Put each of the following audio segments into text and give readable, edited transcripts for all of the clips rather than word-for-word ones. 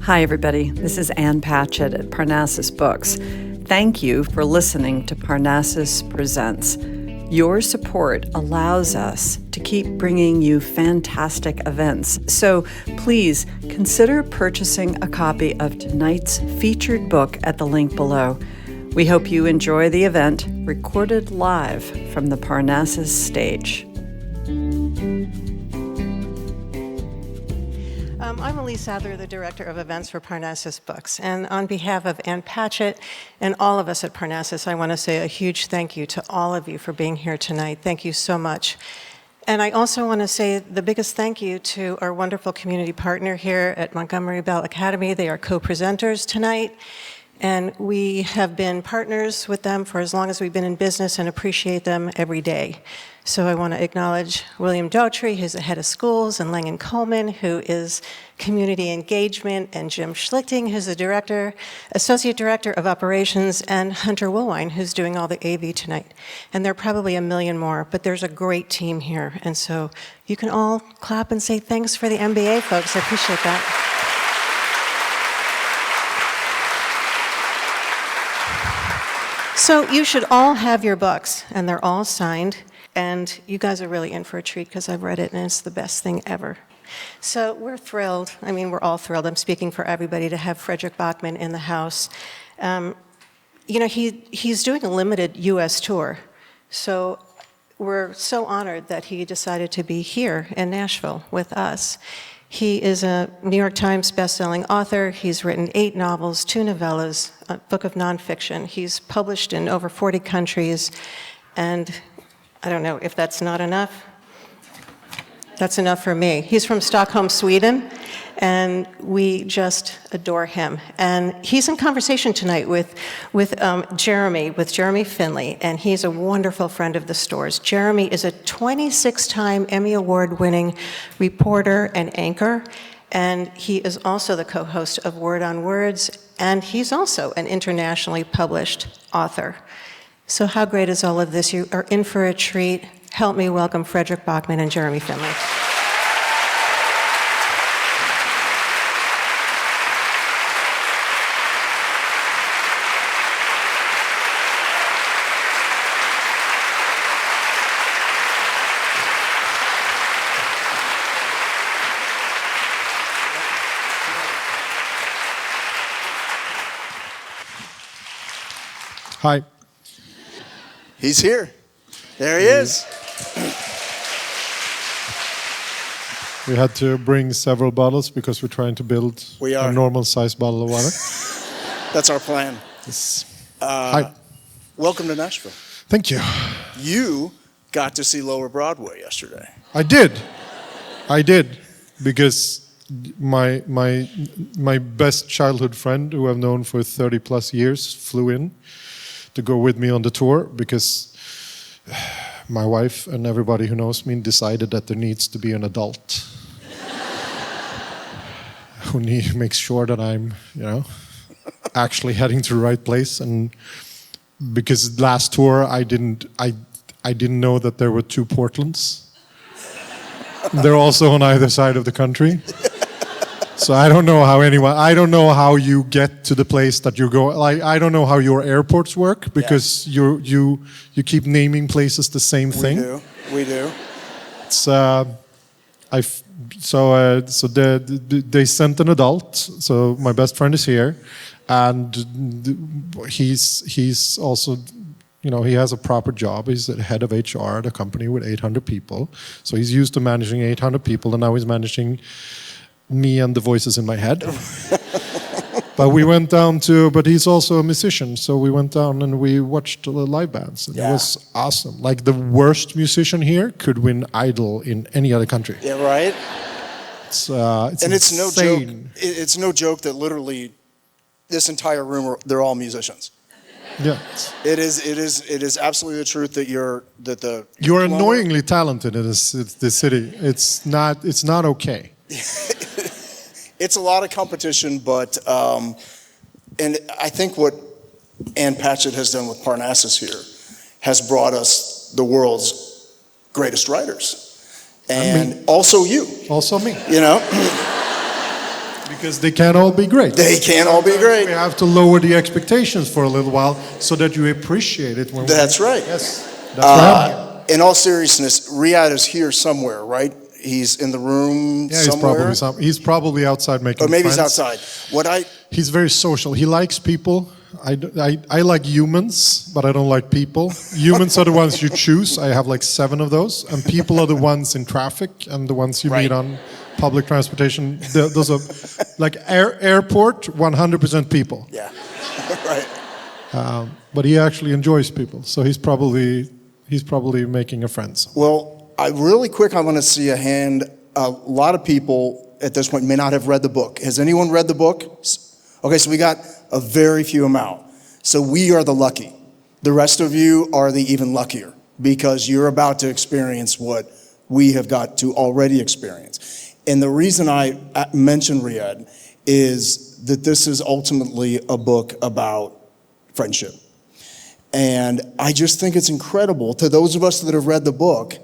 Hi, everybody. This is Ann Patchett at Parnassus Books. Thank you for listening to Parnassus Presents. Your support allows us to keep bringing you fantastic events. So please consider purchasing a copy of tonight's featured book at the link below. We hope you enjoy the event, recorded live from the Parnassus stage. I'm Elise Sadler, the Director of Events for Parnassus Books. And on behalf of Ann Patchett and all of us at Parnassus, I want to say a huge thank you to all of you for being here tonight. Thank you so much. And I also want to say the biggest thank you to our wonderful community partner here at Montgomery Bell Academy. They are co-presenters tonight. And we have been partners with them for as long as we've been in business and appreciate them every day. So I want to acknowledge William Daughtry, who's the head of schools, and Langan Coleman, who is community engagement, and Jim Schlichting, who's the associate director of operations, and Hunter Woolwine, who's doing all the AV tonight. And there are probably a million more, but there's a great team here. And so you can all clap and say thanks for the MBA folks. I appreciate that. So you should all have your books, and they're all signed, and you guys are really in for a treat because I've read it, and it's the best thing ever. So we're thrilled. I mean, we're all thrilled. I'm speaking for everybody to have Fredrik Backman in the house. He's doing a limited U.S. tour, so we're so honored that he decided to be here in Nashville with us. He is a New York Times bestselling author. He's written 8 novels, 2 novellas, a book of nonfiction. He's published in over 40 countries, and I don't know if that's not enough. That's enough for me. He's from Stockholm, Sweden, and we just adore him. And he's in conversation tonight with Jeremy Finley, and he's a wonderful friend of the stores. Jeremy is a 26-time Emmy Award-winning reporter and anchor, and he is also the co-host of Word on Words, and he's also an internationally published author. So how great is all of this? You are in for a treat. Help me welcome Fredrik Backman and Jeremy Finley. Hi. He's here. There he is. We had to bring several bottles because we're trying to build a normal-sized bottle of water. That's our plan. Yes. Hi. Welcome to Nashville. Thank you. You got to see Lower Broadway yesterday. I did, because my best childhood friend, who I've known for 30+ years, flew in to go with me on the tour because my wife and everybody who knows me decided that there needs to be an adult who makes sure that I'm, actually heading to the right place. And because last tour I didn't know that there were 2 Portlands. They're also on either side of the country. So I don't know how you get to the place that you're going. Like, I don't know how your airports work because you keep naming places the same thing. We do. It's they sent an adult. So my best friend is here, and he's also, he has a proper job. He's the head of HR at a company with 800 people. So he's used to managing 800 people, and now he's managing me and the voices in my head. But we went down but he's also a musician, so we went down and we watched the live bands, and it was awesome. Like, the worst musician here could win Idol in any other country. Yeah, right? It's and it's insane. No joke. It's no joke that literally this entire room, they're all musicians. Yeah. It is absolutely the truth that you're annoyingly talented in this city. It's not okay. It's a lot of competition, but and I think what Ann Patchett has done with Parnassus here has brought us the world's greatest writers, and also you. Also me. Because they can't all be great. They can't all be great. We have to lower the expectations for a little while so that you appreciate it. That's right. Yes. That's in all seriousness, Riyadh is here somewhere, right? He's in the room somewhere. He's probably outside making Or maybe friends. he's outside. He's very social. He likes people. I like humans, but I don't like people. Humans are the ones you choose. I have like 7 of those. And people are the ones in traffic and the ones you meet on public transportation. Those are like airport, 100% people. Yeah, right. But he actually enjoys people. So he's probably making a friend. Well, I want to see a hand. A lot of people at this point may not have read the book. Has anyone read the book? Okay, so we got a very few amount. So we are the lucky. The rest of you are the even luckier because you're about to experience what we have got to already experience. And the reason I mention Riyadh is that this is ultimately a book about friendship. And I just think it's incredible to those of us that have read the book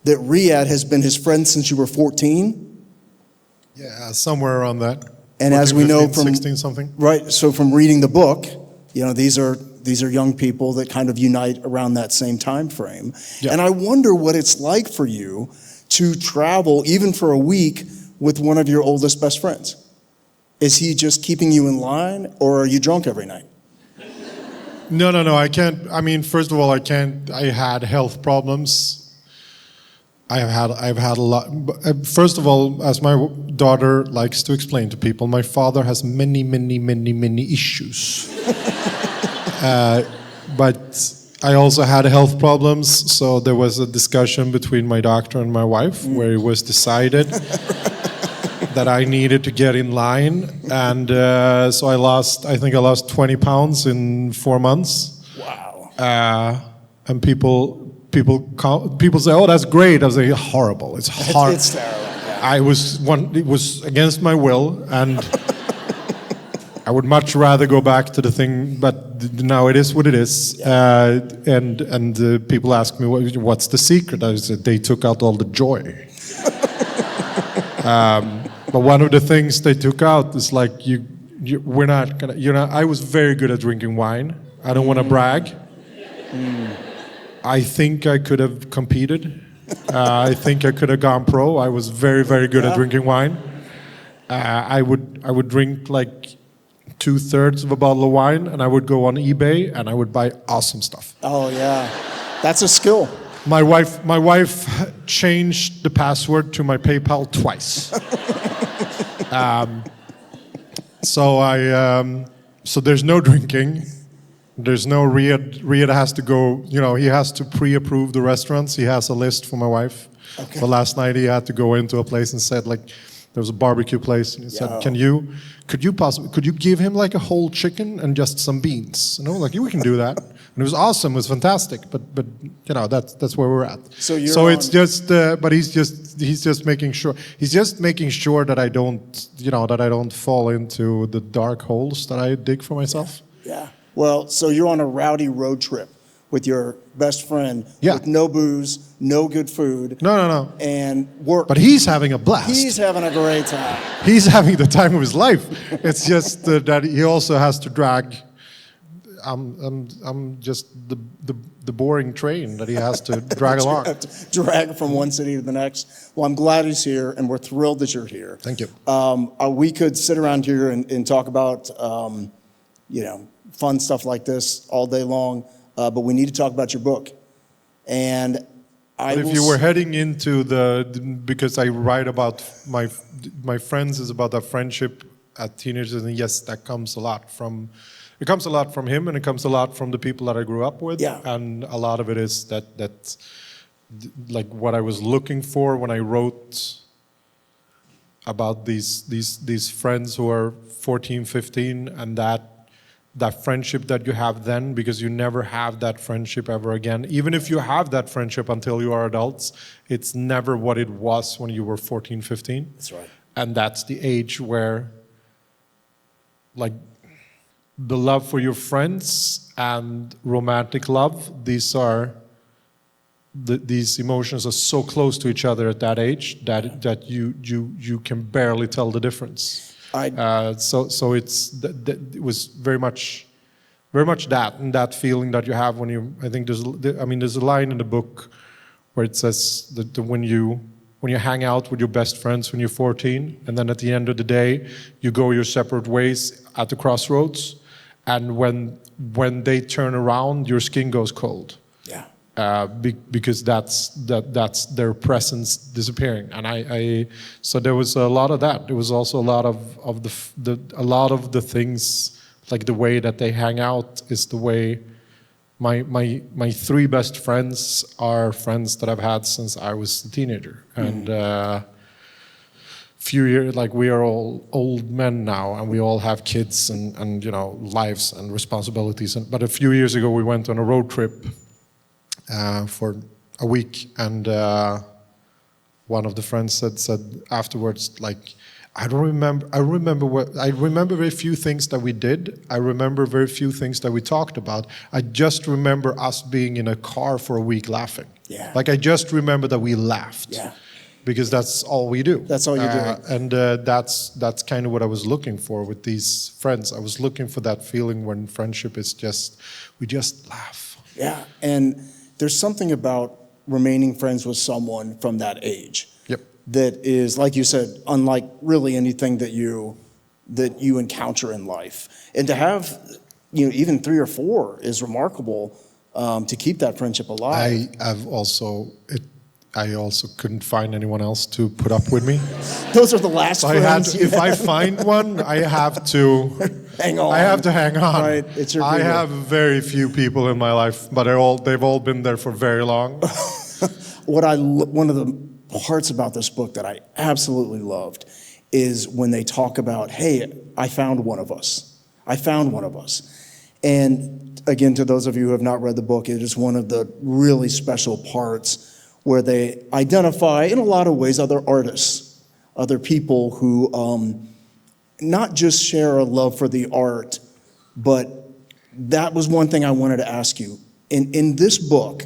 that Riyadh has been his friend since you were 14. Yeah, somewhere around that. And 14, as we 15, know from 16 something. Right, so from reading the book, these are young people that kind of unite around that same time frame. Yeah. And I wonder what it's like for you to travel even for a week with one of your oldest best friends. Is he just keeping you in line, or are you drunk every night? No, I can't. I mean, first of all, I can't. I had health problems. I've had a lot. First of all, as my daughter likes to explain to people, my father has many issues. But I also had health problems, so there was a discussion between my doctor and my wife where it was decided that I needed to get in line, and so I think I lost 20 pounds in 4 months. Wow. And people say, "Oh, that's great." I was like, "Horrible! It's hard." It's terrible. Yeah. It was against my will, and I would much rather go back to the thing. But now it is what it is. Yeah. And people ask me, "What's the secret?" I said, "They took out all the joy." But one of the things they took out is like we're not gonna. I was very good at drinking wine. I don't want to brag. I think I could have competed. I think I could have gone pro. I was very good at drinking wine. I would drink like 2/3 of a bottle of wine, and I would go on eBay and I would buy awesome stuff. Oh yeah, that's a skill. My wife changed the password to my PayPal twice. So there's no drinking. There's no Riyadh has to go, he has to pre-approve the restaurants. He has a list for my wife. Okay. But last night he had to go into a place and said, like, there was a barbecue place, and he said, could you give him like a whole chicken and just some beans? Like, we can do that. And it was awesome, it was fantastic, but that's where we're at. So it's just, but he's just making sure that I don't fall into the dark holes that I dig for myself. Yeah. Well, so you're on a rowdy road trip with your best friend with no booze, no good food. No. And work. But he's having a blast. He's having a great time. He's having the time of his life. It's just that he also has to drag. I'm just the boring train that he has to drag along. Have to drag from one city to the next. Well, I'm glad he's here, and we're thrilled that you're here. Thank you. We could sit around here and talk about, fun stuff like this all day long, but we need to talk about your book. And if you were heading into because I write about my friends is about that friendship at teenagers, and yes, that comes a lot from. It comes a lot from him, and it comes a lot from the people that I grew up with. Yeah. And a lot of it is that like what I was looking for when I wrote about these friends who are 14, 15, and that friendship that you have then, because you never have that friendship ever again. Even if you have that friendship until you are adults, it's never what it was when you were 14, 15. That's right. And that's the age where, like, the love for your friends and romantic love, these emotions are so close to each other at that age that you can barely tell the difference. So it was very much that, and that feeling that you have when you. I think there's a line in the book where it says that when you hang out with your best friends when you're 14, and then at the end of the day you go your separate ways at the crossroads, and when they turn around, your skin goes cold. Yeah. Because that's their presence disappearing, and so there was a lot of that. There was also a lot of the things, like the way that they hang out is the way. My three best friends are friends that I've had since I was a teenager, and few years, like we are all old men now, and we all have kids and lives and responsibilities. But a few years ago, we went on a road trip for a week, and one of the friends said afterwards, like, I remember very few things that we did. I remember very few things that we talked about. I just remember us being in a car for a week laughing. Yeah. Like I just remember that we laughed. Yeah. Because that's all we do. That's all you do. And that's kind of what I was looking for with these friends. I was looking for that feeling when friendship is we just laugh. Yeah, and there's something about remaining friends with someone from that age. Yep. That is, like you said, unlike really anything that you encounter in life. And to have, even 3 or 4 is remarkable, to keep that friendship alive. I also couldn't find anyone else to put up with me. Those are the last friends. If I find one, I have to hang on. I have to hang on. Right. It's your I have very few people in my life, but they've all been there for very long. One of the parts about this book that I absolutely loved is when they talk about, hey, I found one of us. I found one of us. And again, to those of you who have not read the book, it is one of the really special parts where they identify, in a lot of ways, other artists, other people who not just share a love for the art, but that was one thing I wanted to ask you. In this book,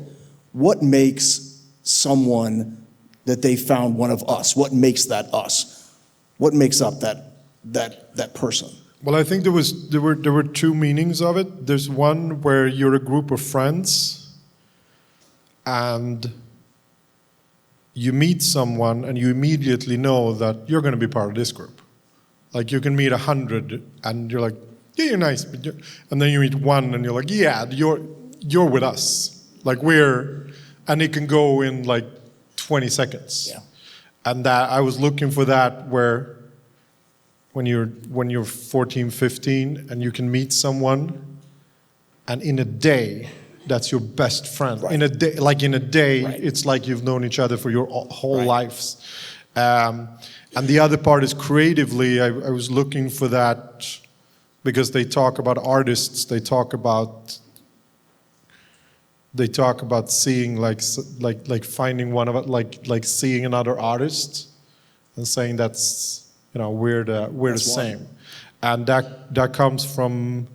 what makes someone that they found one of us? What makes that us? What makes up that person? Well, I think there were 2 meanings of it. There's one where you're a group of friends, and you meet someone and you immediately know that you're going to be part of this group. Like you can meet 100 and you're like, yeah, you're nice. And then you meet 1 and you're like, yeah, you're with us. Like and it can go in like 20 seconds. Yeah. And that I was looking for that where when you're 14, 15 and you can meet someone and in a day, that's your best friend. Right. In a day, right. It's like you've known each other for your whole lives. And the other part is creatively, I was looking for that because they talk about artists, they talk about seeing like finding one of it, like seeing another artist and saying that's, we're the same. And that comes from,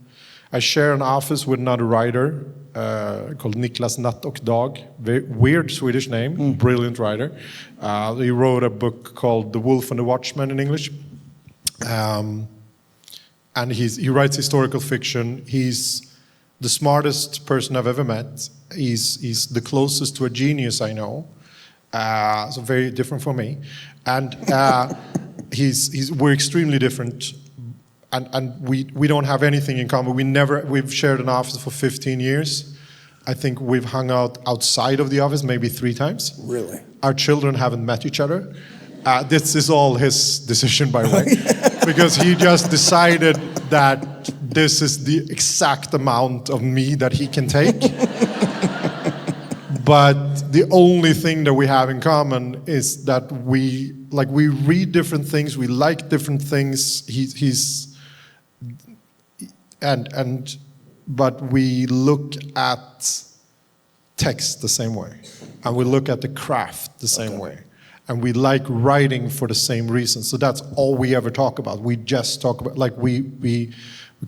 I share an office with another writer called Niklas Natt och Dag. Very weird Swedish name, brilliant writer. He wrote a book called The Wolf and the Watchman in English. And he writes historical fiction. He's the smartest person I've ever met. He's the closest to a genius I know. So very different from me. And we're extremely different. And we don't have anything in common. We've shared an office for 15 years. I think we've hung out outside of the office maybe 3 times. Really? Our children haven't met each other. This is all his decision, by the way, because he just decided that this is the exact amount of me that he can take. But the only thing that we have in common is that we read different things, we like different things. But we look at text the same way, and we look at the craft the same way, and we like writing for the same reason. So that's all we ever talk about. We just talk about, like we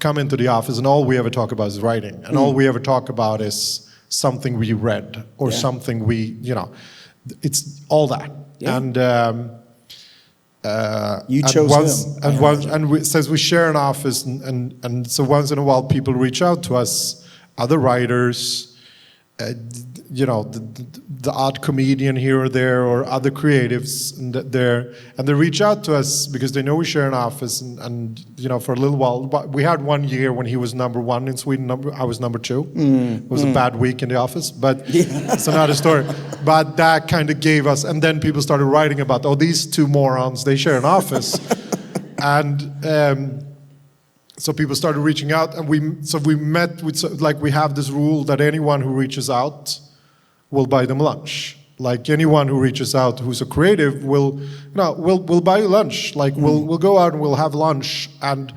come into the office and all we ever talk about is writing, and all we ever talk about is something we read or something we, it's all that. Yeah. And You chose him. Since we share an office, and so once in a while people reach out to us, other writers, the odd comedian here or there, or other creatives, and they reach out to us because they know we share an office, and for a little while. But we had 1 year when he was #1 in Sweden, I was #2. It was a bad week in the office, but it's another story. But that kind of gave us, and then people started writing about, these two morons, they share an office, and. So people started reaching out, and we met with, we have this rule that anyone who reaches out will buy them lunch. Like anyone who reaches out who's a creative will buy you lunch. Like we'll go out and we'll have lunch, and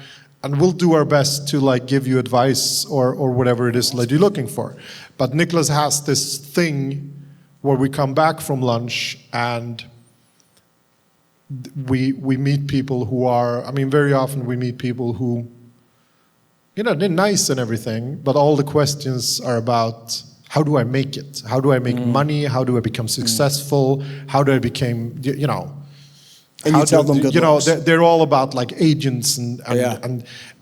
we'll do our best to give you advice or whatever it is that you're looking for. But Nicholas has this thing where we come back from lunch and we meet people who are, very often we meet people who, they're nice and everything, but all the questions are about, how do I make it? How do I make money? How do I become successful? How do I become, And you tell them good looks. They're all about agents and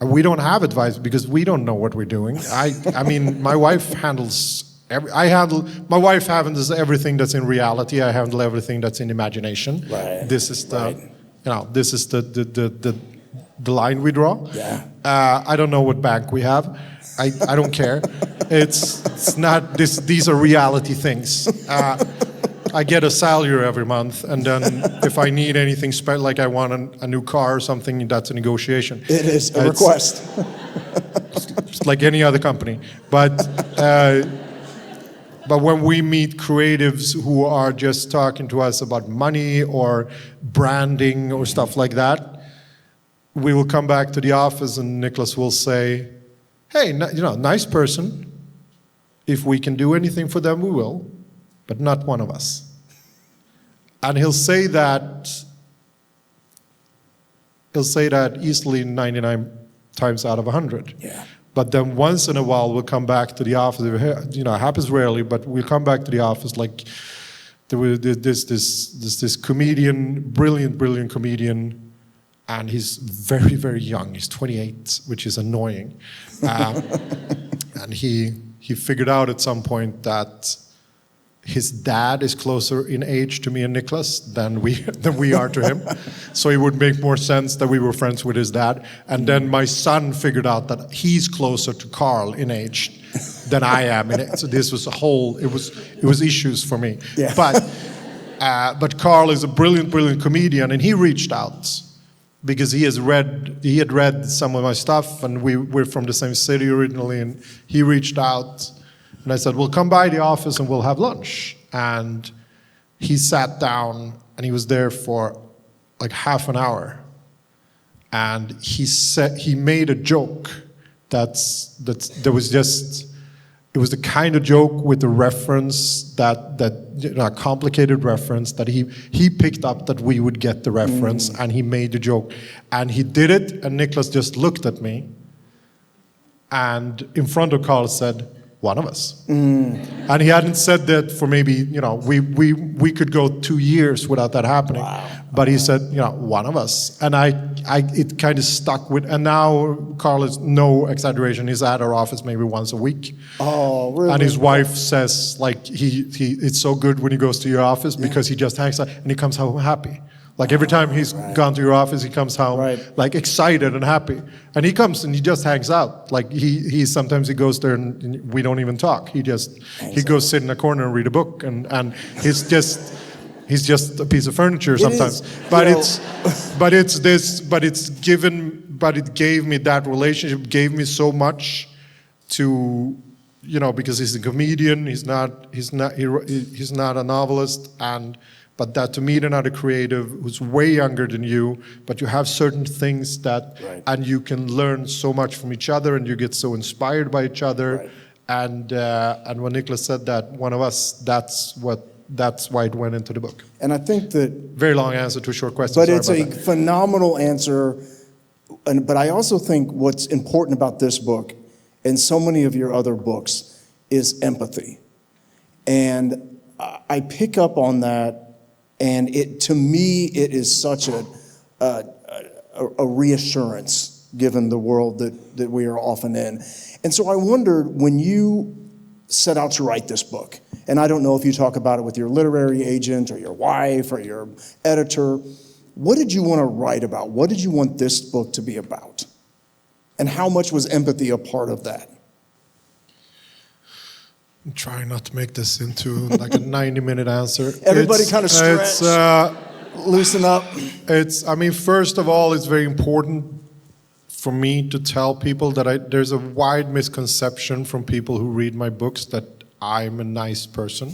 we don't have advice because we don't know what we're doing. My wife handles my wife handles everything that's in reality. I handle everything that's in imagination. Right. This is this is the line we draw. Yeah. I don't know what bank we have. I don't care. It's not this. These are reality things. I get a salary every month, and then if I need anything special, like I want a new car or something, that's a negotiation. It is a request. It's like any other company, but when we meet creatives who are just talking to us about money or branding or stuff like that, we will come back to the office and Nicholas will say, hey, nice person. If we can do anything for them, we will, but not one of us. And he'll say that easily 99 times out of 100. Yeah. But then once in a while, we'll come back to the office. It happens rarely, but we'll come back to the office there's this comedian, brilliant comedian, and he's very, very young. He's 28, which is annoying. And he figured out at some point that his dad is closer in age to me and Nicholas than we are to him. So it would make more sense that we were friends with his dad. And then my son figured out that he's closer to Carl in age than I am. So this was it was issues for me. Yeah. But Carl is a brilliant comedian, and he reached out because he had read some of my stuff, and we're from the same city originally, and he reached out. And I said, well, come by the office and we'll have lunch. And he sat down and he was there for half an hour. And he made a joke it was the kind of joke with the reference a complicated reference that he picked up that we would get the reference, and he made the joke. And he did it, and Nicholas just looked at me and in front of Carl said, one of us. And he hadn't said that for maybe, we could go 2 years without that happening. Wow. But he said, one of us. And it kind of stuck with, and now Carl is, no exaggeration, he's at our office maybe once a week. Oh, really? And his wife says, it's so good when he goes to your office because he just hangs out and he comes home happy. Every time he's gone to your office, he comes home excited and happy. And he comes and he just hangs out. He sometimes he goes there and we don't even talk. He goes sit in a corner and read a book, and he's just a piece of furniture sometimes. It gave me that relationship, gave me so much to, because he's a comedian, he's not a novelist, but that to meet another creative who's way younger than you, but you have certain things and you can learn so much from each other, and you get so inspired by each other. Right. And when Nicholas said that, one of us, that's why it went into the book. And I think that... Very long answer to a short question. But it's a phenomenal answer. But I also think what's important about this book and so many of your other books is empathy. And I pick up on that. And to me, it is such a reassurance given the world that we are often in. And so I wondered, when you set out to write this book, and I don't know if you talk about it with your literary agent or your wife or your editor, what did you want to write about? What did you want this book to be about? And how much was empathy a part of that? I'm trying not to make this into like a 90-minute answer. Everybody kind of stretch, loosen up. First of all, it's very important for me to tell people that there's a wide misconception from people who read my books that I'm a nice person.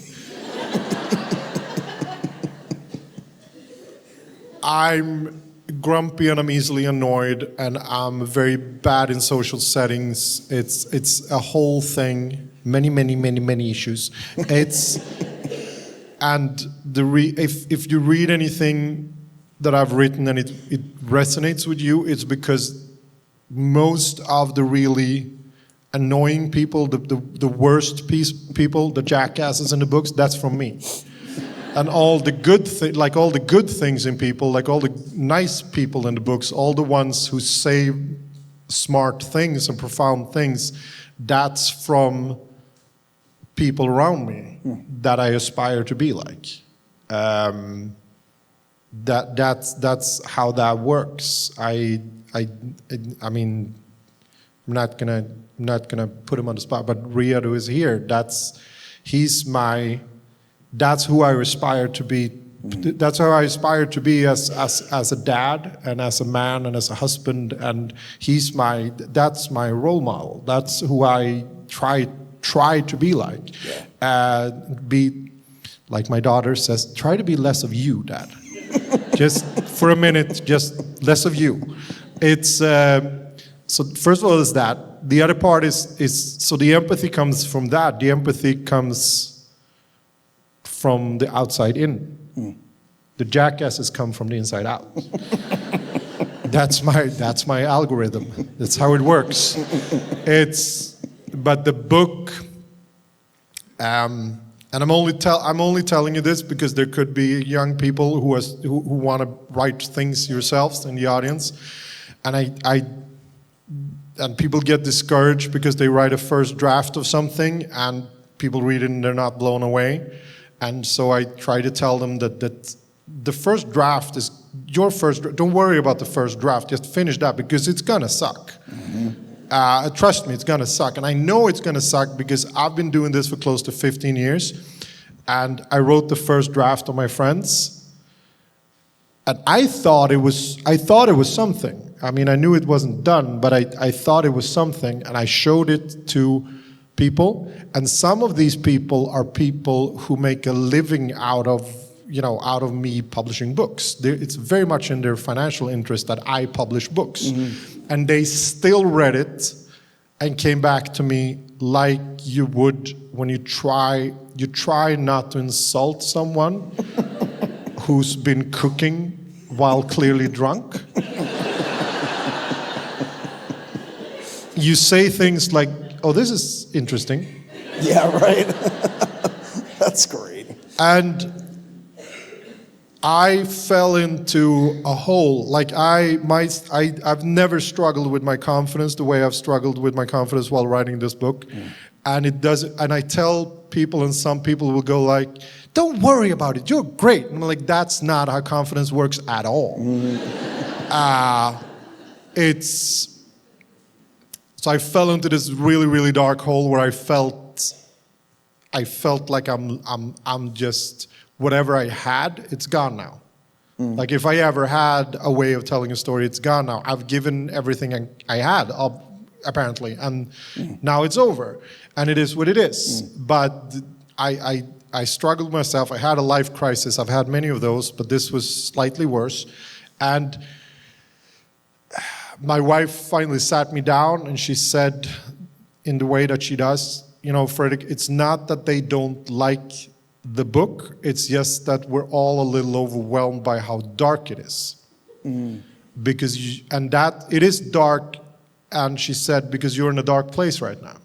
I'm grumpy and I'm easily annoyed and I'm very bad in social settings. It's a whole thing, many issues. And if you read anything that I've written and it resonates with you, it's because most of the really annoying people, the worst people, the jackasses in the books, that's from me. And all the good things in people, like all the nice people in the books, all the ones who say smart things and profound things, that's from people around me that I aspire to be like. That's how that works. I mean, I'm not gonna put him on the spot, but Riyadh, who is here, that's who I aspire to be. That's how I aspire to be as a dad and as a man and as a husband, and that's my role model. That's who I try to be like. Be like my daughter says, try to be less of you, Dad. Just for a minute, just less of you. It's so first of all is that. The other part is so the empathy comes from that. The empathy comes from the outside in. The jackasses come from the inside out. That's my algorithm. That's how it works. But the book, and I'm only telling you this because there could be young people who want to write things yourselves in the audience, and people get discouraged because they write a first draft of something and people read it and they're not blown away. And so I try to tell them that the first draft is your first. Don't worry about the first draft. Just finish that because it's gonna suck. Trust me, it's gonna suck. And I know it's gonna suck because I've been doing this for close to 15 years. And I wrote the first draft of my friends. And I thought it was something. I mean, I knew it wasn't done, but I thought it was something. And I showed it to people, and some of these people are people who make a living out of me publishing books. It's very much in their financial interest that I publish books. And they still read it and came back to me like you would when you try not to insult someone who's been cooking while clearly drunk. You say things like, oh, this is interesting. Yeah, right. That's great. And I fell into a hole. Like I've never struggled with my confidence the way I've struggled with my confidence while writing this book. And it does. And I tell people, and some people will go like, "Don't worry about it. You're great." And I'm like, "That's not how confidence works at all." So I fell into this really, really dark hole where I felt like I'm just, whatever I had, it's gone now. Like if I ever had a way of telling a story, it's gone now. I've given everything I had, apparently, and now it's over. And it is what it is. But I struggled myself. I had a life crisis. I've had many of those, but this was slightly worse. And my wife finally sat me down and she said, in the way that she does, Fredrik, it's not that they don't like the book, it's just that we're all a little overwhelmed by how dark it is. Because it is dark, and she said, because you're in a dark place right now.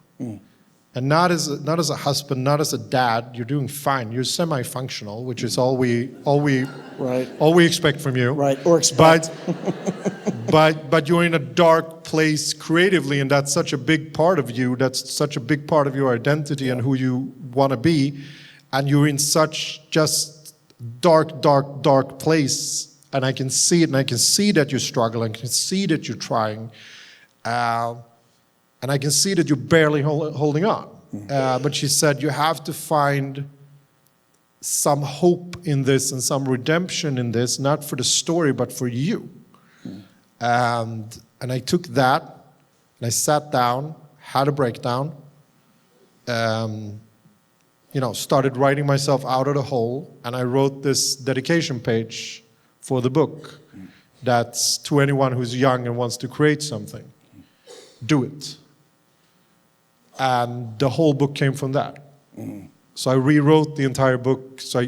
And not as a husband, not as a dad, you're doing fine. You're semi-functional, which is all we expect from you. Right, or expect. but you're in a dark place creatively, and that's such a big part of you. That's such a big part of your identity and who you want to be, and you're in such just dark place. And I can see it, and I can see that you're struggling. I can see that you're trying, and I can see that you're barely holding on. But she said you have to find some hope in this and some redemption in this, not for the story, but for you. And I took that, and I sat down, had a breakdown, started writing myself out of the hole, and I wrote this dedication page for the book. That's to anyone who's young and wants to create something. Do it. And the whole book came from that. So I rewrote the entire book. So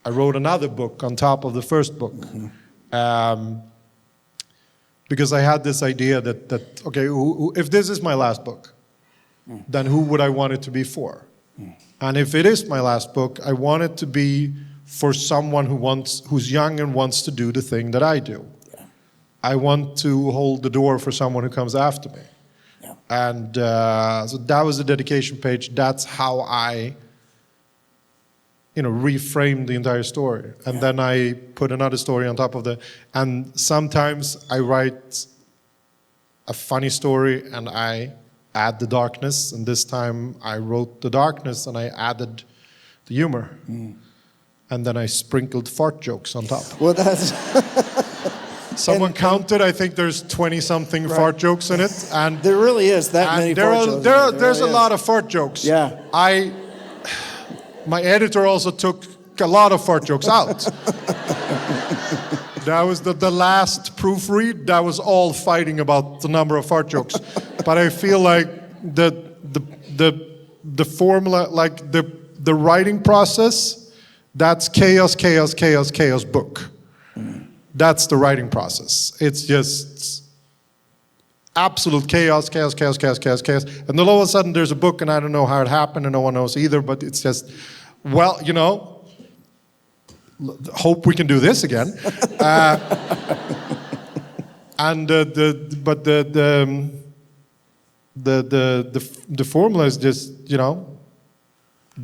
I wrote another book on top of the first book. Because I had this idea that okay, if this is my last book, then who would I want it to be for? And if it is my last book, I want it to be for someone who's young and wants to do the thing that I do. I want to hold the door for someone who comes after me. And so that was the dedication page. That's how I reframed the entire story. And then I put another story on top of and sometimes I write a funny story and I add the darkness. And this time I wrote the darkness and I added the humor. And then I sprinkled fart jokes on top. Well, that's... Someone counted, I think there's 20-something fart jokes in it. And there really is that many fart jokes. There's a lot of fart jokes. Yeah. My editor also took a lot of fart jokes out. That was the last proofread. That was all fighting about the number of fart jokes. But I feel like the formula, like the writing process, that's chaos book. That's the writing process. It's just absolute chaos. And then all of a sudden there's a book and I don't know how it happened and no one knows either, but it's just, hope we can do this again. The formula is just,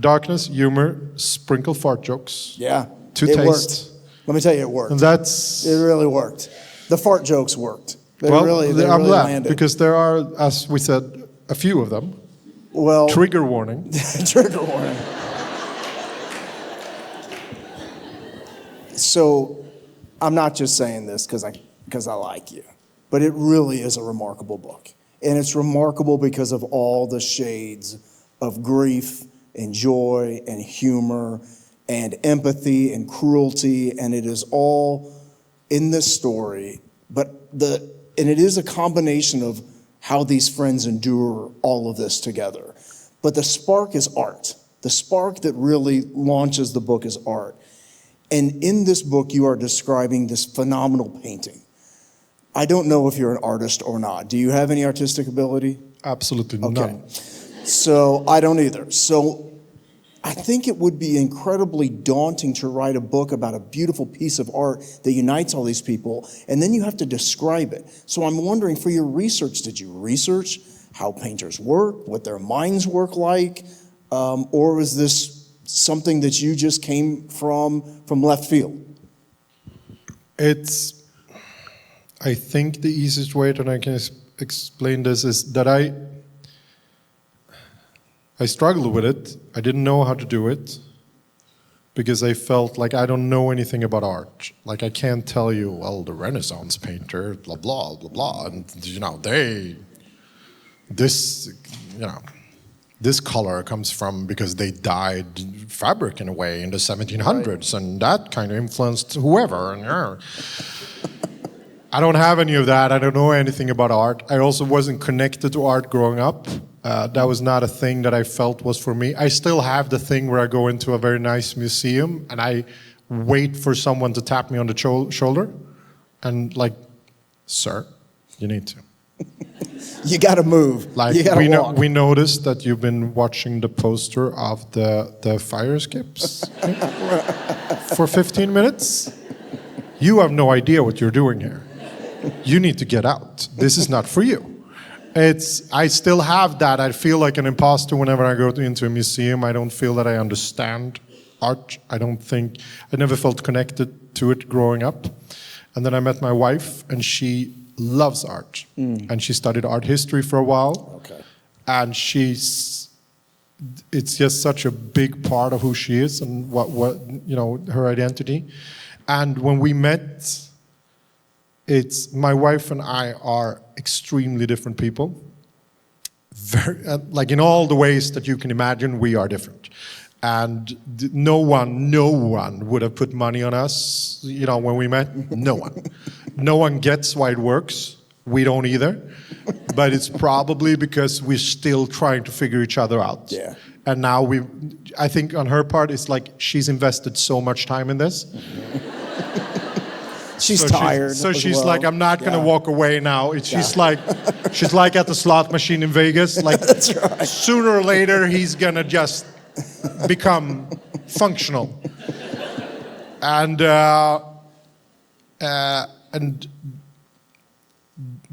darkness, humor, sprinkle fart jokes. Yeah. To it taste. Worked. Let me tell you, it worked. And it really worked. The fart jokes worked. They I'm really glad, landed. because there are, as we said, a few of them. Well, trigger warning. Trigger warning. So, I'm not just saying this because I like you, but it really is a remarkable book. And it's remarkable because of all the shades of grief and joy and humor and empathy and cruelty, and it is all in this story. And it is a combination of how these friends endure all of this together. But the spark is art. The spark that really launches the book is art. And in this book, you are describing this phenomenal painting. I don't know if you're an artist or not. Do you have any artistic ability? Absolutely none. So I don't either. So I think it would be incredibly daunting to write a book about a beautiful piece of art that unites all these people, and then you have to describe it. So I'm wondering, for your research, did you research how painters work, what their minds work like, or was this something that you just came from left field? I think the easiest way that I can explain this is that I struggled with it. I didn't know how to do it because I felt like I don't know anything about art. Like I can't tell you, well, the Renaissance painter, blah, blah, blah, blah. And, this color comes from because they dyed fabric in a way in the 1700s, right. And that kind of influenced whoever. And, I don't have any of that. I don't know anything about art. I also wasn't connected to art growing up. That was not a thing that I felt was for me. I still have the thing where I go into a very nice museum and I wait for someone to tap me on the shoulder and like, sir, you need to. You got to move. Like you got to walk. We noticed that you've been watching the poster of the fire escapes for 15 minutes. You have no idea what you're doing here. you need to get out. This is not for you. I still have that. I feel like an imposter whenever I go into a museum. I don't feel that I understand art. I never felt connected to it growing up. And then I met my wife, and she loves art. And she studied art history for a while. Okay. And it's just such a big part of who she is and what her identity. And when we met, my wife and I are extremely different people. Very, like in all the ways that you can imagine, we are different. And no one would have put money on us, when we met. No one. No one gets why it works. We don't either. But it's probably because we're still trying to figure each other out. Yeah. And now I think on her part, it's like she's invested so much time in this. She's tired. She's like, I'm not going to walk away now. She's like at the slot machine in Vegas. Like, That's right. Sooner or later, he's going to just become functional.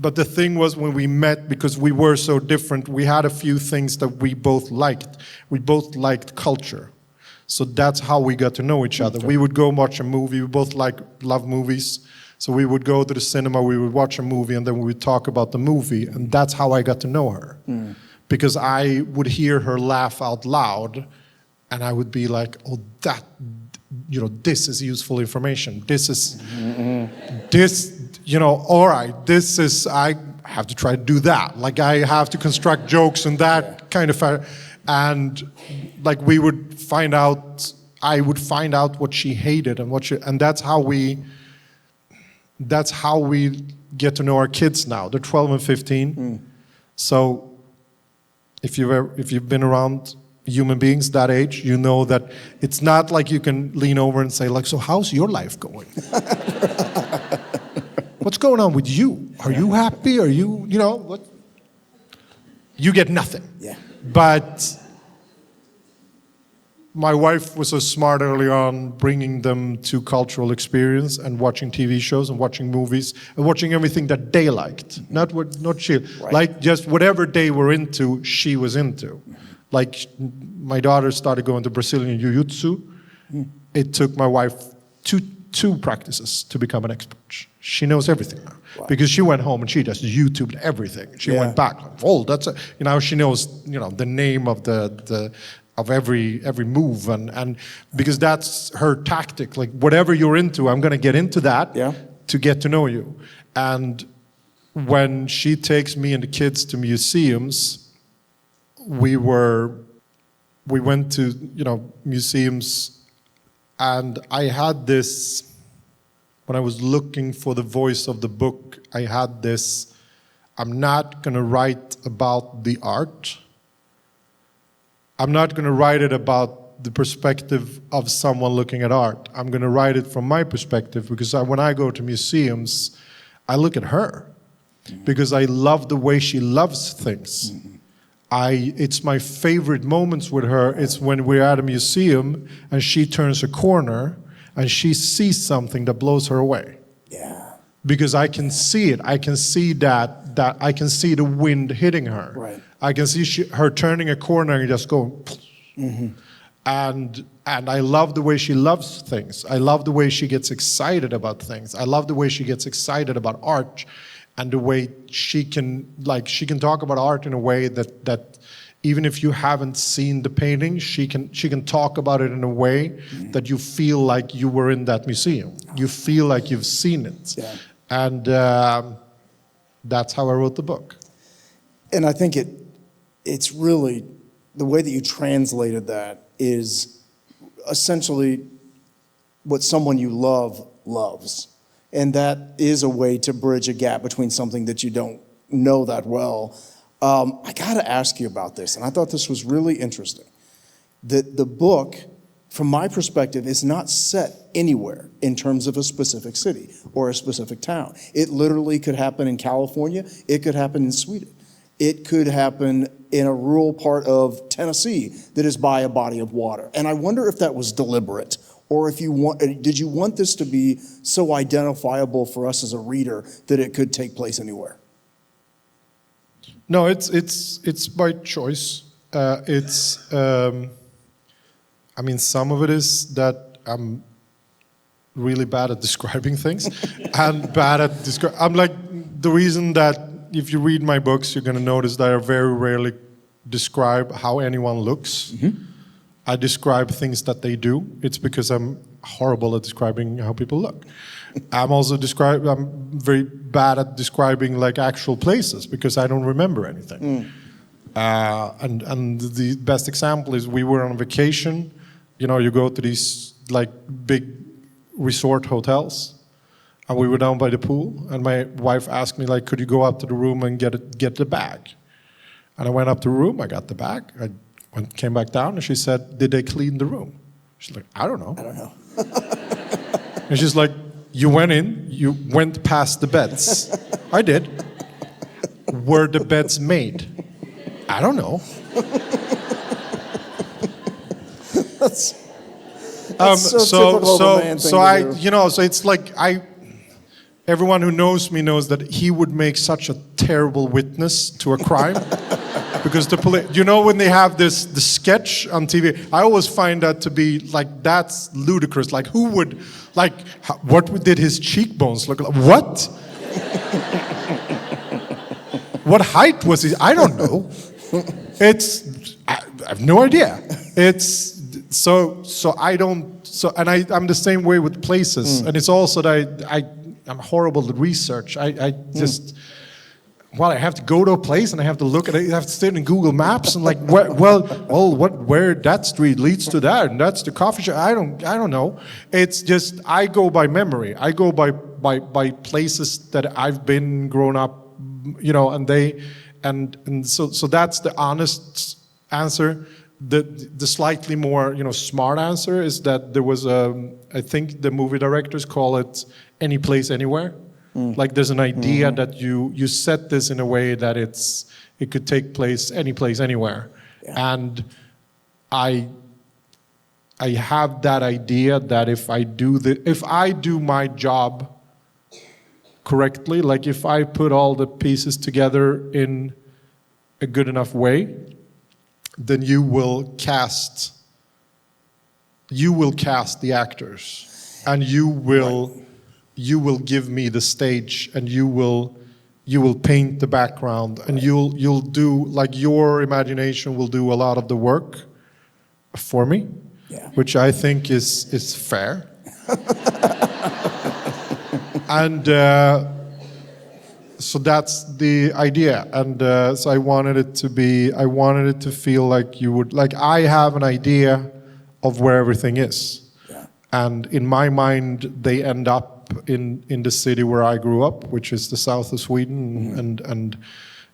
But the thing was, when we met, because we were so different, we had a few things that we both liked. We both liked culture. So that's how we got to know each other. We would go watch a movie. We both love movies. So we would go to the cinema, we would watch a movie, and then we would talk about the movie. And that's how I got to know her. Because I would hear her laugh out loud, and I would be like, oh, this is useful information. This is, all right, I have to try to do that. Like, I have to construct jokes and that kind of, and like I would find out what she hated and that's how we get to know our kids now. They're 12 and 15. So if you've been around human beings that age, you know that it's not like you can lean over and say, like, so how's your life going? What's going on with you? Are you happy? Are you, what? You get nothing. Yeah. But my wife was so smart early on, bringing them to cultural experience and watching TV shows and watching movies and watching everything that they liked. Not she, right. Like just whatever they were into, she was into. Like my daughter started going to Brazilian jiu-jitsu. It took my wife two practices to become an expert. She knows everything now. Wow. Because she went home and she just YouTubed everything. She went back, she knows, the name of of every move and because that's her tactic. Like whatever you're into, I'm gonna get into that to get to know you. And when she takes me and the kids to museums, we went to, museums, and I had this, when I was looking for the voice of the book, I had this, I'm not gonna write about the art. I'm not gonna write it about the perspective of someone looking at art. I'm gonna write it from my perspective because when I go to museums, I look at her because I love the way she loves things. It's my favorite moments with her. It's when we're at a museum and she turns a corner and she sees something that blows her away. Yeah. Because I can see it. I can see that I can see the wind hitting her. Right. I can see her turning a corner and just going. And I love the way she loves things. I love the way she gets excited about things. I love the way she gets excited about art. And the way she can talk about art in a way that even if you haven't seen the painting, she can talk about it in a way that you feel like you were in that museum. You feel like you've seen it. Yeah. And that's how I wrote the book. And I think it's really, the way that you translated that is essentially what someone you love loves. And that is a way to bridge a gap between something that you don't know that well. I gotta ask you about this, and I thought this was really interesting. The book, from my perspective, is not set anywhere in terms of a specific city or a specific town. It literally could happen in California, it could happen in Sweden. It could happen in a rural part of Tennessee that is by a body of water. And I wonder if that was deliberate Or if you want, did you want this to be so identifiable for us as a reader that it could take place anywhere? No, it's by choice. I mean, some of it is that I'm really bad at describing things, and bad at I'm like, the reason that if you read my books, you're going to notice that I very rarely describe how anyone looks. I describe things that they do. It's because I'm horrible at describing how people look. I'm very bad at describing like actual places because I don't remember anything. And the best example is we were on vacation. You know, you go to these like big resort hotels, and we were down by the pool, and my wife asked me like, could you go up to the room and get the bag? And I went up to the room, I got the bag, came back down, and she said, did they clean the room? She's like, I don't know. I don't know. And she's like, you went in, you went past the beds. I did. Were the beds made? I don't know. That's so typical of a man thing to do. You know, so it's like everyone who knows me knows that he would make such a terrible witness to a crime. Because the police, you know, when they have the sketch on TV, I always find that to be like, that's ludicrous. Like, who would, like, what did his cheekbones look like? What? What height was he? I don't know. I have no idea. I'm the same way with places. And it's also that I'm horrible at research. I just, well, I have to go to a place and I have to look at it. I have to sit in Google Maps and like, where that street leads to that, and that's the coffee shop. I don't know. It's just I go by memory. I go by places that I've been grown up, you know, and so that's the honest answer. The slightly more, you know, smart answer is that there was I think the movie directors call it any place, anywhere. Like there's an idea that you set this in a way that it could take place any place, anywhere. Yeah. And I have that idea that if I do my job correctly, like if I put all the pieces together in a good enough way, then you will cast the actors, and you will give me the stage, and you will paint the background, and you'll do, like, your imagination will do a lot of the work for me, which I think is fair. And so that's the idea, and so I wanted it to feel like you would, like, I have an idea of where everything is, and in my mind they end up in the city where I grew up, which is the south of Sweden, and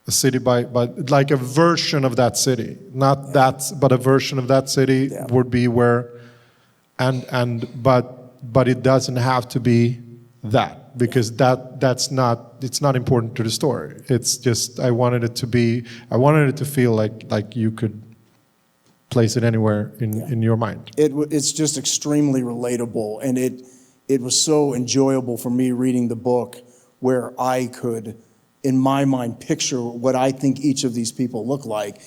a city by like a version of that city, not that, but a version of that city would be where, but it doesn't have to be that, because it's not important to the story. It's just I wanted it to feel like you could place it anywhere in your mind. It's just extremely relatable, and it was so enjoyable for me reading the book, where I could, in my mind, picture what I think each of these people look like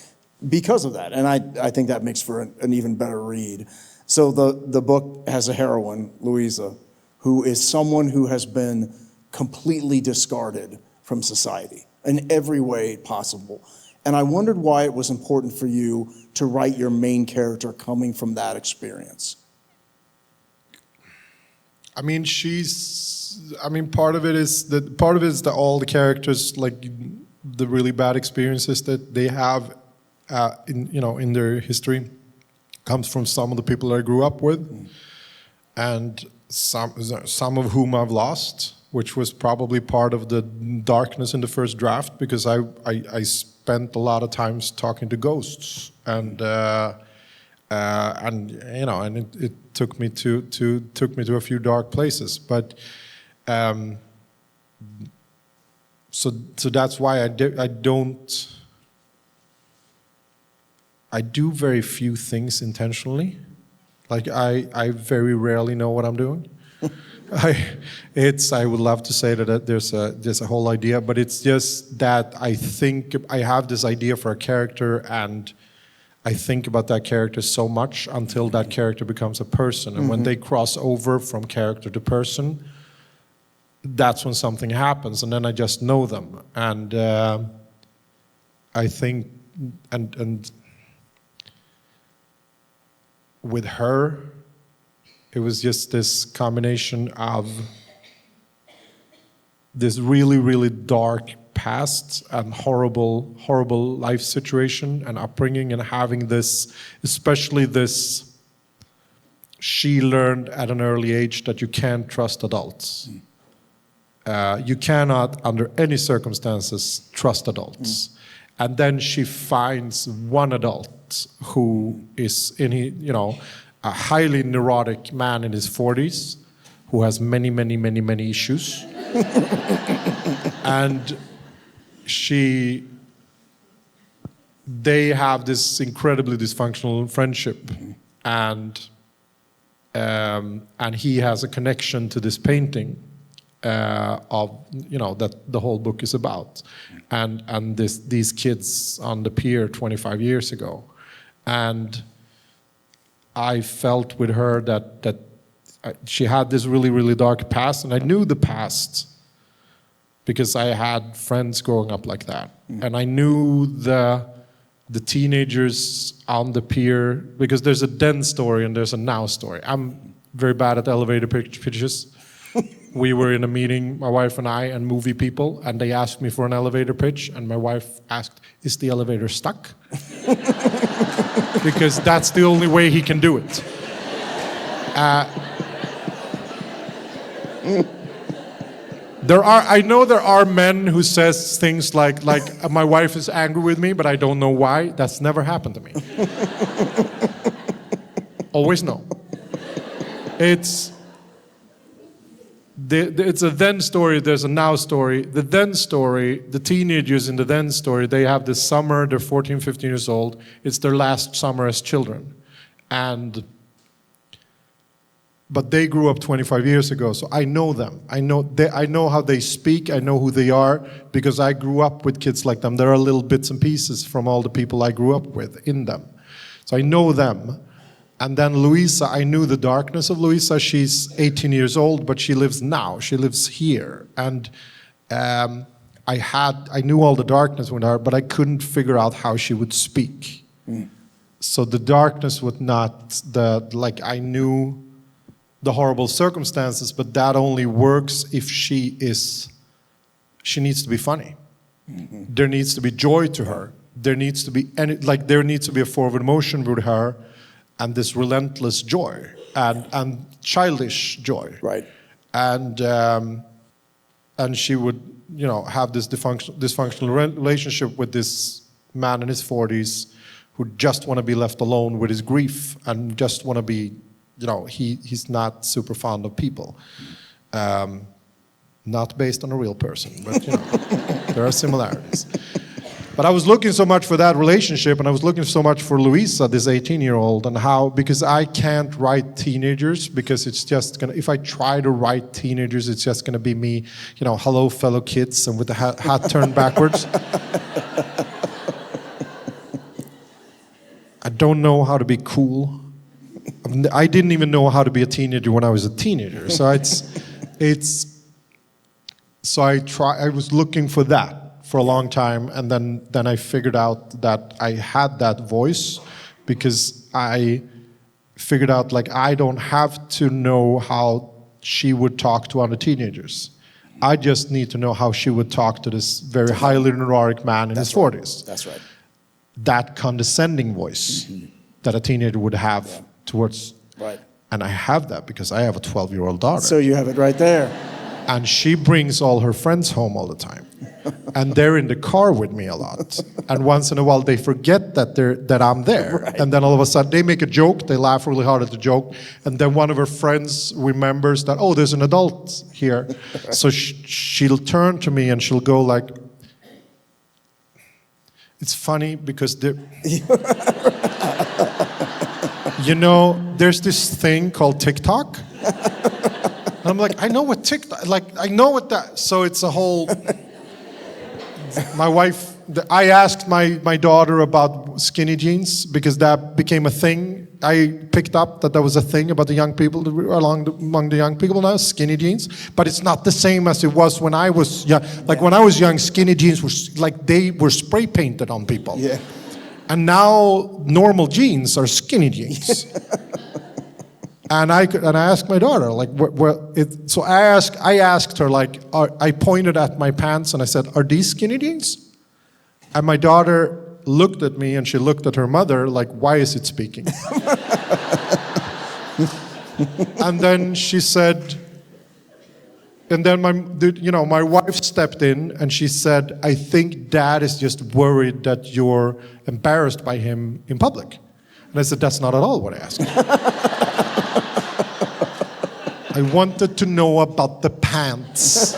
because of that. And I think that makes for an even better read. So the book has a heroine, Louisa, who is someone who has been completely discarded from society in every way possible. And I wondered why it was important for you to write your main character coming from that experience. I mean, part of it is that all the characters, like the really bad experiences that they have, in their history, comes from some of the people I grew up with, and some of whom I've lost, which was probably part of the darkness in the first draft, because I spent a lot of times talking to ghosts, and it took me to a few dark places, but so that's why I do very few things intentionally. Like I very rarely know what I'm doing. I would love to say that there's a whole idea, but it's just that I think I have this idea for a character, and I think about that character so much until that character becomes a person. And when they cross over from character to person, that's when something happens, and then I just know them. And I think, and with her, it was just this combination of this really, really dark past and horrible, horrible life situation and upbringing, and having this, especially this, she learned at an early age that you can't trust adults. You cannot, under any circumstances, trust adults. And then she finds one adult who is a highly neurotic man in his 40s who has many, many, many, many issues. And they have this incredibly dysfunctional friendship, and he has a connection to this painting that the whole book is about, and these kids on the pier 25 years ago. And I felt with her that she had this really, really dark past, and I knew the past because I had friends growing up like that. And I knew the teenagers on the pier, because there's a then story and there's a now story. I'm very bad at elevator pitches. We were in a meeting, my wife and I, and movie people, and they asked me for an elevator pitch, and my wife asked, "Is the elevator stuck?" Because that's the only way he can do it. I know there are men who says things like my wife is angry with me, but I don't know why. That's never happened to me. Always no. It's a then story, there's a now story. The then story, the teenagers in the then story, they have this summer, they're 14, 15 years old. It's their last summer as children. But they grew up 25 years ago, so I know them. I know how they speak, I know who they are, because I grew up with kids like them. There are little bits and pieces from all the people I grew up with in them. So I know them. And then Louisa, I knew the darkness of Louisa. She's 18 years old, but she lives now. She lives here. And I knew all the darkness with her, but I couldn't figure out how she would speak. So the darkness was not I knew the horrible circumstances, but that only works if she needs to be funny. There needs to be joy to her. There needs to be a forward motion with her, and this relentless joy and childish joy. Right. And she would, have this dysfunctional relationship with this man in his 40s who just want to be left alone with his grief and just want to be, he's not super fond of people. Not based on a real person, but there are similarities. But I was looking so much for that relationship, and I was looking so much for Louisa, this 18-year-old, and because I can't write teenagers, because it's just if I try to write teenagers, it's just gonna be me, hello fellow kids, and with the hat turned backwards. I don't know how to be cool. I didn't even know how to be a teenager when I was a teenager. So I was looking for that for a long time, and then I figured out that I had that voice, because I figured out I don't have to know how she would talk to other teenagers. I just need to know how she would talk to this very highly neurotic man in his 40s. That's right. That condescending voice that a teenager would have towards. Right. And I have that because I have a 12-year-old daughter. So you have it right there. And she brings all her friends home all the time. And they're in the car with me a lot. And once in a while they forget that I'm there. Right. And then all of a sudden they make a joke, they laugh really hard at the joke, and then one of her friends remembers that, oh, there's an adult here. So she'll turn to me and she'll go like, it's funny because you know, there's this thing called TikTok. And I'm like, I know what TikTok, like, I know what that, so it's a whole, my wife, I asked my daughter about skinny jeans because that became a thing. I picked up that was a thing about the young people, among the young people now, skinny jeans. But it's not the same as it was when I was young. Like when I was young, skinny jeans were like they were spray painted on people. Yeah. And now normal jeans are skinny jeans. And I asked my daughter, like, so I asked her, like, I pointed at my pants and I said, "Are these skinny jeans?" And my daughter looked at me and she looked at her mother, like, "Why is it speaking?" And then she said, and then my wife stepped in and she said, "I think Dad is just worried that you're embarrassed by him in public." And I said, "That's not at all what I asked." I wanted to know about the pants.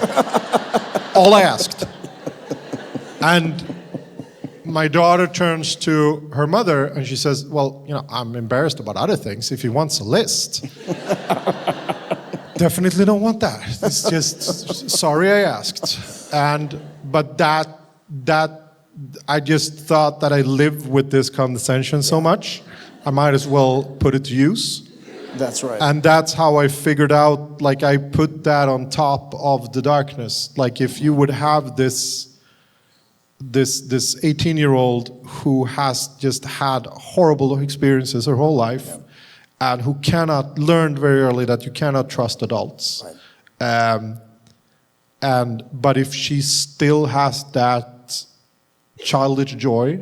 All I asked. And my daughter turns to her mother and she says, "Well, I'm embarrassed about other things. If he wants a list." Definitely don't want that. It's just, sorry I asked. But that I just thought that I lived with this condescension so much, I might as well put it to use. That's right. And that's how I figured out, like, I put that on top of the darkness. Like, if you would have this 18-year-old who has just had horrible experiences her whole life, and who learned very early that you cannot trust adults. Right. But if she still has that childish joy,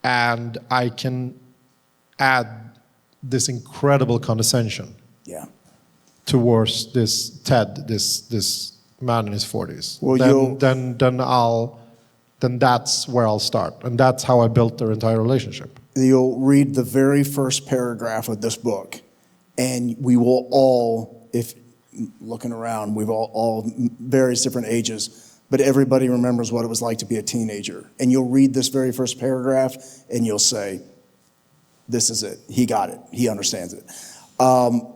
and I can add this incredible condescension towards this Ted, this man in his 40s, well, then that's where I'll start. And that's how I built their entire relationship. You'll read the very first paragraph of this book, and we will all, if looking around, we've all various different ages, but everybody remembers what it was like to be a teenager. And you'll read this very first paragraph, and you'll say, "This is it. He got it. He understands it."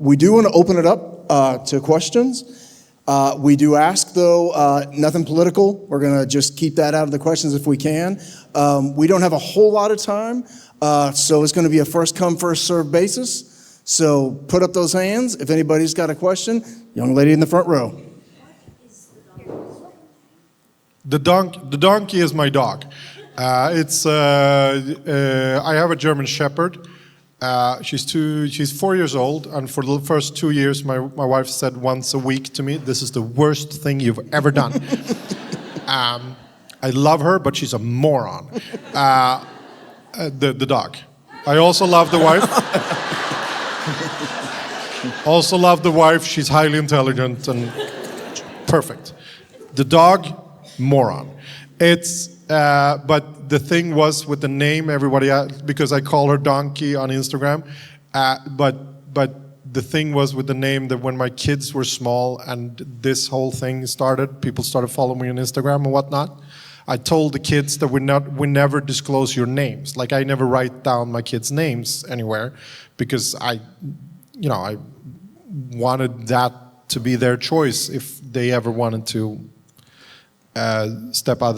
We do want to open it up to questions. We do ask, though, nothing political. We're going to just keep that out of the questions if we can. We don't have a whole lot of time, so it's going to be a first-come, first-served basis. So put up those hands if anybody's got a question. Young lady in the front row. The donkey is my dog. I have a German Shepherd. She's 4 years old, and for the first 2 years, my wife said once a week to me, "This is the worst thing you've ever done." I love her, but she's a moron. The dog. I also love the wife. Also love the wife. She's highly intelligent and perfect. The dog, moron. But the thing was with the name, everybody, because I call her Donkey on Instagram, but the thing was with the name that when my kids were small and this whole thing started, people started following me on Instagram and whatnot. I told the kids that we never disclose your names. Like, I never write down my kids' names anywhere because I wanted that to be their choice if they ever wanted to step out.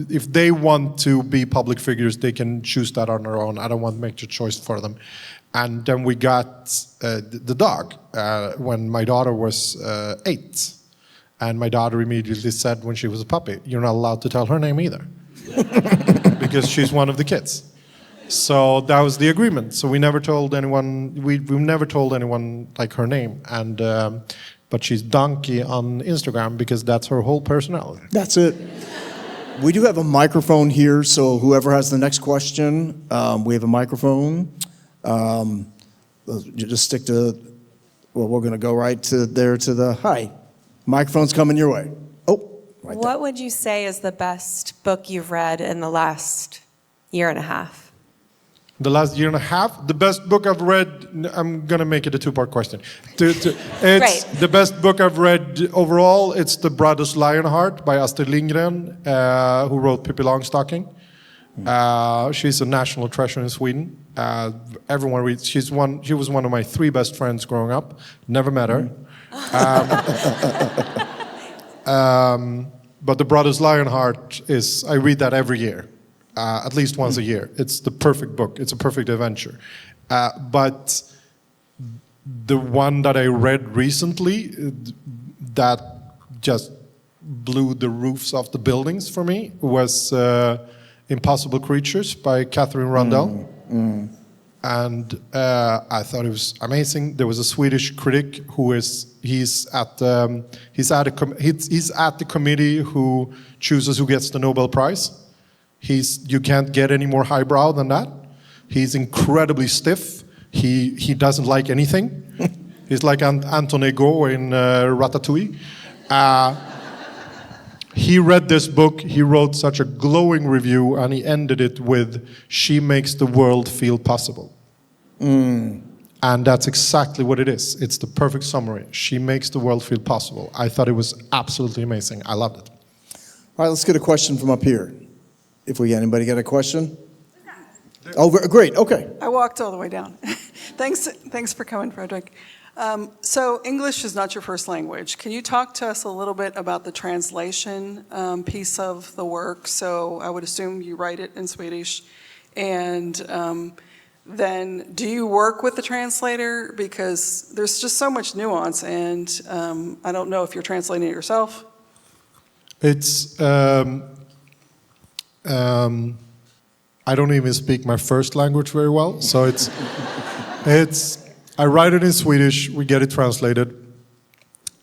If they want to be public figures, they can choose that on their own. I don't want to make the choice for them. And then we got the dog when my daughter was 8. And my daughter immediately said when she was a puppy, "You're not allowed to tell her name either." Because she's one of the kids. So that was the agreement. So we never told anyone, we've never told anyone like her name. And but she's Donkey on Instagram because that's her whole personality. That's it. We do have a microphone here, so whoever has the next question, we have a microphone. Just stick to, well, we're going to go right to there to the, hi. Microphone's coming your way. Oh, right there. What would you say is the best book you've read in the last year and a half? The last year and a half, the best book I've read, I'm going to make it a two-part question. It's Right. The best book I've read overall, it's The Brothers Lionheart by Astrid Lindgren, who wrote Pippi Longstocking. She's a national treasure in Sweden. Everyone reads. She was one of my 3 best friends growing up. Never met her. But The Brothers Lionheart I read that every year, at least once a year. It's the perfect book. It's a perfect adventure. But the one that I read recently that just blew the roofs off the buildings for me was Impossible Creatures by Catherine Rundell. And I thought it was amazing. There was a Swedish critic he's at the committee who chooses who gets the Nobel Prize. You can't get any more highbrow than that. He's incredibly stiff. He doesn't like anything. He's like Anton Ego in Ratatouille. He read this book, he wrote such a glowing review, and he ended it with, "She makes the world feel possible." And that's exactly what it is. It's the perfect summary. She makes the world feel possible. I thought it was absolutely amazing. I loved it. All right, let's get a question from up here. If anybody got a question? Oh, great, okay. I walked all the way down. Thanks for coming, Fredrik. So English is not your first language. Can you talk to us a little bit about the translation piece of the work? So I would assume you write it in Swedish. And then do you work with the translator? Because there's just so much nuance, and I don't know if you're translating it yourself. It's, I don't even speak my first language very well, so I write it in Swedish, we get it translated.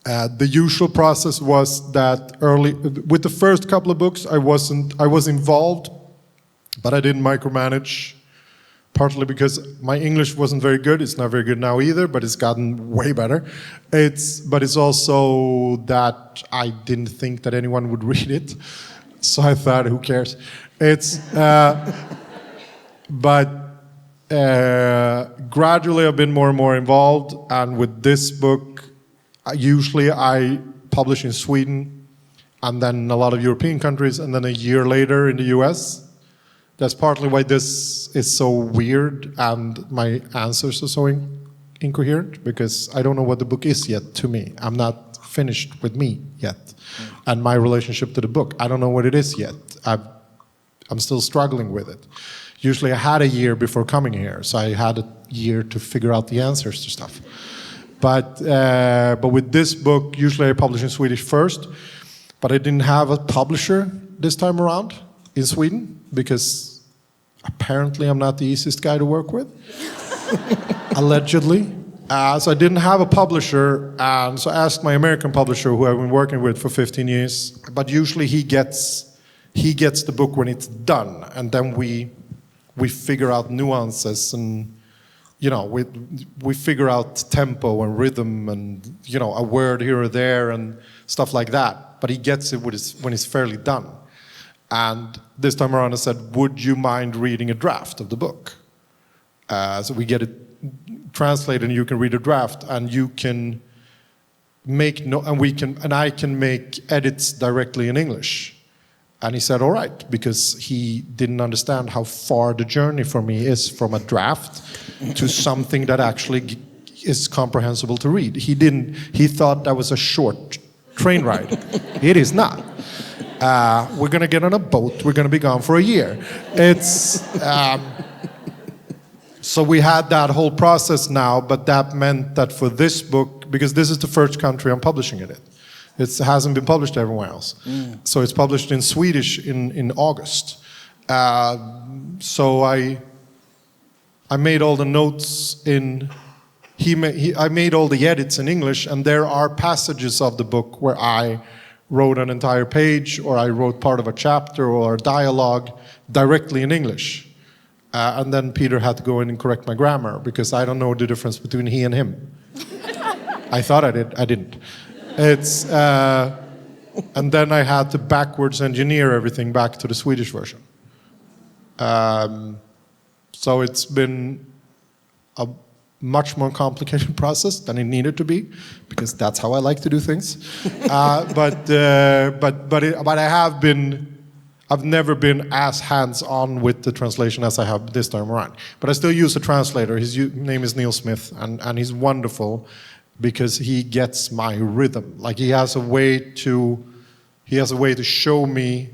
The usual process was that with the first couple of books, I was involved, but I didn't micromanage, partly because my English wasn't very good. It's not very good now either, but it's gotten way better. But it's also that I didn't think that anyone would read it, so I thought, who cares? But gradually I've been more and more involved, and with this book, usually I publish in Sweden, and then a lot of European countries, and then a year later in the US. That's partly why this is so weird, and my answers are so incoherent, because I don't know what the book is yet to me. I'm not finished with me yet, and my relationship to the book. I don't know what it is yet. I'm still struggling with it. Usually I had a year before coming here, so I had a year to figure out the answers to stuff. But with this book, usually I publish in Swedish first, but I didn't have a publisher this time around in Sweden, because apparently I'm not the easiest guy to work with, allegedly. So I didn't have a publisher, and so I asked my American publisher, who I've been working with for 15 years, but usually he gets the book when it's done, and then we figure out nuances, and we figure out tempo and rhythm, and a word here or there and stuff like that. But he gets it when it's fairly done. And this time around I said, would you mind reading a draft of the book? So we get it translated, and you can read a draft, and you can make I can make edits directly in English. And he said, all right, because he didn't understand how far the journey for me is from a draft to something that actually is comprehensible to read. He thought that was a short train ride. It is not. We're going to get on a boat. We're going to be gone for a year. So we had that whole process now, but that meant that for this book, because this is the first country I'm publishing it in. It hasn't been published everywhere else. So it's published in Swedish in August. So I made all the notes in... I made all the edits in English, and there are passages of the book where I wrote an entire page, or I wrote part of a chapter or a dialogue directly in English. And then Peter had to go in and correct my grammar, because I don't know the difference between he and him. I thought I did. I didn't. And then I had to backwards engineer everything back to the Swedish version. So it's been a much more complicated process than it needed to be, because that's how I like to do things. But I've never been as hands-on with the translation as I have this time around. But I still use a translator. His name is Neil Smith, and he's wonderful because he gets my rhythm. Like he has a way to show me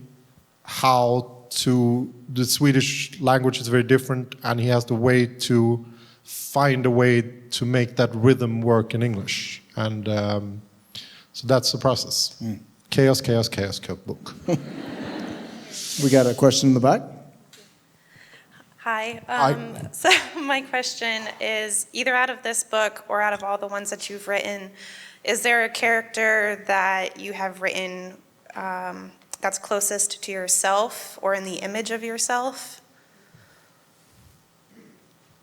how to. The Swedish language is very different, and he has the way to find a way to make that rhythm work in English, and so that's the process. Chaos, chaos, chaos, book. We got a question in the back. Hi. Hi. So my question is, either out of this book or out of all the ones that you've written, is there a character that you have written that's closest to yourself or in the image of yourself?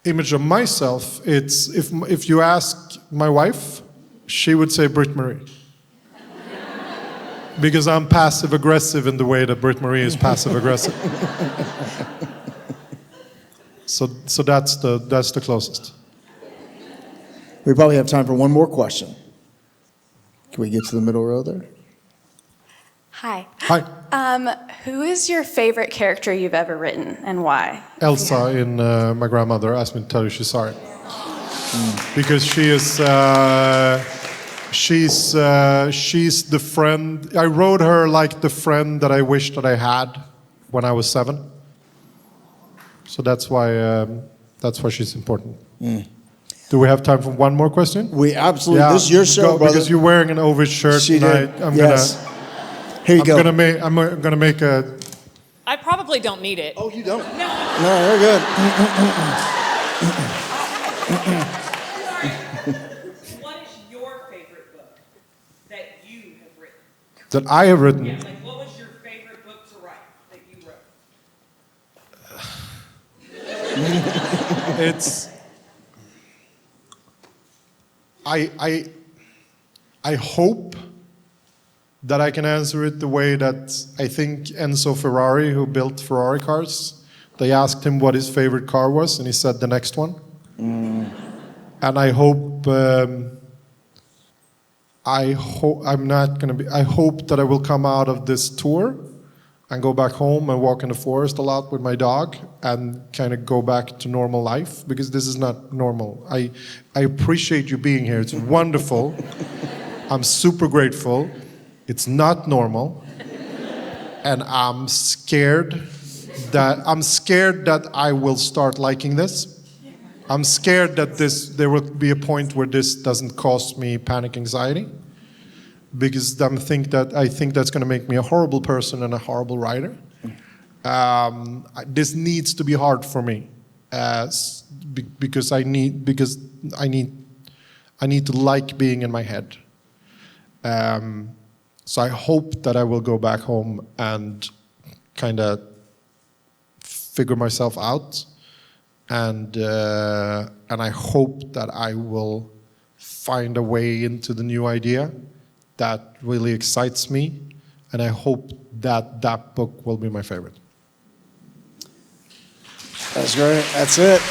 Image of myself, it's if you ask my wife, she would say Britt Marie. Because I'm passive aggressive in the way that Britt Marie is passive aggressive. So that's the closest. We probably have time for one more question. Can we get to the middle row there? Hi. Hi, Who is your favorite character you've ever written and why? Elsa in My Grandmother asked me to tell you she's sorry. Because she is, she's the friend, I wrote her like the friend that I wished that I had when I was 7. So that's why she's important. Do we have time for one more question? We absolutely, this is your show, go, brother. Because you're wearing an over shirt She tonight. did, yes. Here you go. I'm gonna make a. I probably don't need it. Oh, you don't? No, you're good. What is your favorite book that you have written? That I have written. Yeah, like what was your favorite book to write that you wrote? It's. I hope that I can answer it the way that I think Enzo Ferrari, who built Ferrari cars, they asked him what his favorite car was, and he said the next one. And I hope I hope that I will come out of this tour and go back home and walk in the forest a lot with my dog and kind of go back to normal life, because this is not normal. I appreciate you being here. It's wonderful. I'm super grateful. It's not normal. And I'm scared that I will start liking this. I'm scared that there will be a point where this doesn't cause me panic anxiety, because I think that's going to make me a horrible person and a horrible writer. This needs to be hard for me, because I need to like being in my head. So I hope that I will go back home and kind of figure myself out, and I hope that I will find a way into the new idea that really excites me, and I hope that that book will be my favorite. That's great. That's it.